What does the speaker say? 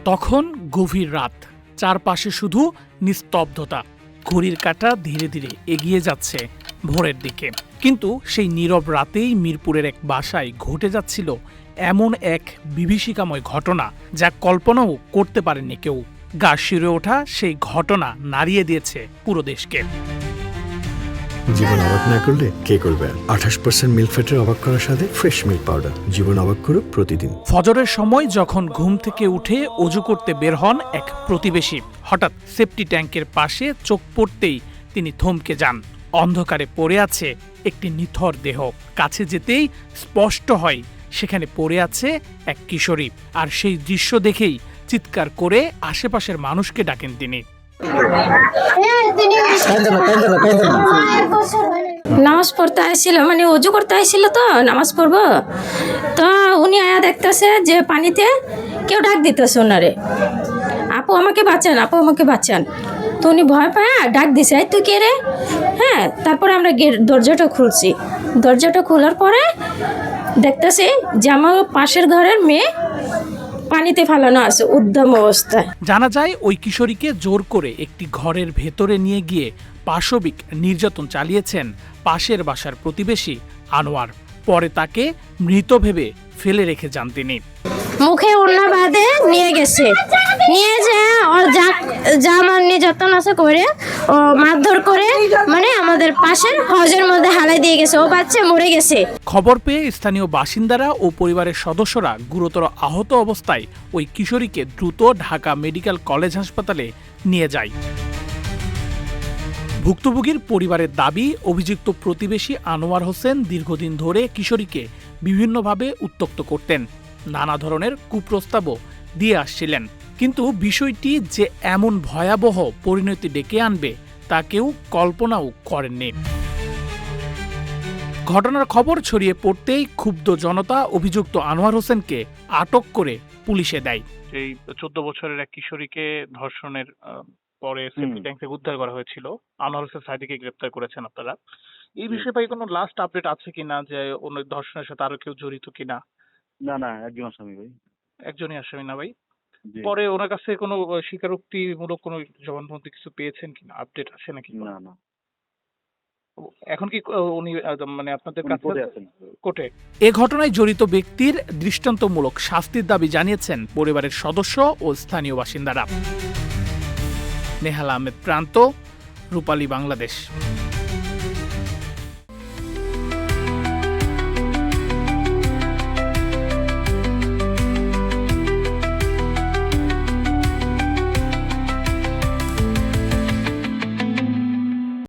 তখন গভীর রাত, চারপাশে শুধু নিস্তব্ধতা। ঘড়ির কাঁটা ধীরে ধীরে এগিয়ে যাচ্ছে ভোরের দিকে। কিন্তু সেই নীরব রাতেই মিরপুরের এক বাসায় ঘটে যাচ্ছিল এমন এক বিভীষিকাময় ঘটনা যা কল্পনাও করতে পারেননি কেউ। গা শিউরে ওঠা সেই ঘটনা নাড়িয়ে দিয়েছে পুরো দেশকে। জীবন অবাক না করলে কে করবে? 28% মিল্ক ফ্যাটের অবাক করার সাথে ফ্রেশ মিল্ক পাউডার। জীবন অবাক করুক প্রতিদিন। ফজরের সময় যখন ঘুম থেকে উঠে অজু করতে বের হন এক প্রতিবেশী, হঠাৎ সেপটি ট্যাঙ্কের পাশে চোখ পড়তেই তিনি থমকে যান। অন্ধকারে পড়ে আছে একটি নিথর দেহ। কাছে যেতেই স্পষ্ট হয় সেখানে পড়ে আছে এক কিশোরী। আর সেই দৃশ্য দেখেই চিৎকার করে আশেপাশের মানুষকে ডাকেন তিনি। নামাজ পড়তে আসছিল, মানে অজু করতে আসছিল, তো নামাজ পড়বো তো উনি আয়া দেখতেছে যে পানিতে কেউ ডাক দিতেছে ওনারে, আপু আমাকে বাঁচান, আপু আমাকে বাঁচান। তো উনি ভয় পায় ডাক দিছে, তুই কে রে? হ্যাঁ, তারপরে আমরা দরজাটা খুলছি। দরজাটা খোলার পরে দেখতেছি যে আমার পাশের ঘরের মেয়ে পানিতে ফেলানো আছে উদ্দাম অবস্থায়। জানা যায় ওই কিশোরীকে জোর করে একটি ঘরের ভেতরে নিয়ে গিয়ে পাশবিক নির্যাতন চালিয়েছেন পাশের বাসার প্রতিবেশী আনোয়ার। পরে তাকে মৃত ভেবে ফেলে রেখে যান তিনি। মুখে ওড়না বাঁধে নিয়ে গেছে, নিয়ে যে ওর যা আমার নির্যাতন আছে করে ও মারধর করে, মানে আমাদের পাশে হজের মধ্যে হালাই দিয়ে গেছে। ও বাচ্চা মরে গেছে। খবর পেয়ে স্থানীয় বাসিন্দারা ও পরিবারের সদস্যরা গুরুতর আহত অবস্থায় ওই কিশোরীকে দ্রুত ঢাকা মেডিকেল কলেজ হাসপাতালে নিয়ে যায়। ভুক্তভোগীর পরিবারের দাবি, অভিযুক্ত প্রতিবেশী আনোয়ার হোসেন দীর্ঘদিন ধরে কিশোরীকে বিভিন্নভাবে উত্ত্যক্ত করতেন, নানা ধরনের কুপ্রস্তাবও দিয়ে আসছিলেন। কিন্তু বিষয়টি যে এমন ভয়াবহ পরিণতি ডেকে আনবে তা কেউ কল্পনাও করেননি। ঘটনার খবর ছড়িয়ে পড়তেই ক্ষুব্ধ জনতা অভিযুক্ত আনোয়ার হোসেনকে আটক করে পুলিশে দেয়। এই 14 বছরের এক কিশোরীকে ধর্ষণের পরে সেফটি ট্যাঙ্ক থেকে উদ্ধার করা হয়েছিল। আনোয়ার হোসেন সাইদিকে গ্রেপ্তার করেছেন আপনারা। এই বিষয়ে ভাই কোনো লাস্ট আপডেট আছে কিনা, যে অন্য ধর্ষণের সাথে আরো কেউ জড়িত কিনা? না, একজন আসামি ভাই। একজনই আসামি না ভাই? পরে ওনার কাছে কোনো স্বীকারোক্তিমূলক কোনো জবানবন্দি কিছু পেয়েছেন কিনা? আপডেট আছে নাকি? না। এখন কি উনি মানে আপনাদের কাছে কোর্টে? এ ঘটনায় জড়িত ব্যক্তির দৃষ্টান্তমূলক শাস্তির দাবি জানিয়েছেন পরিবারের সদস্য ও স্থানীয় বাসিন্দারা। নেহাল আহমেদ প্রান্ত, রূপালী বাংলাদেশ।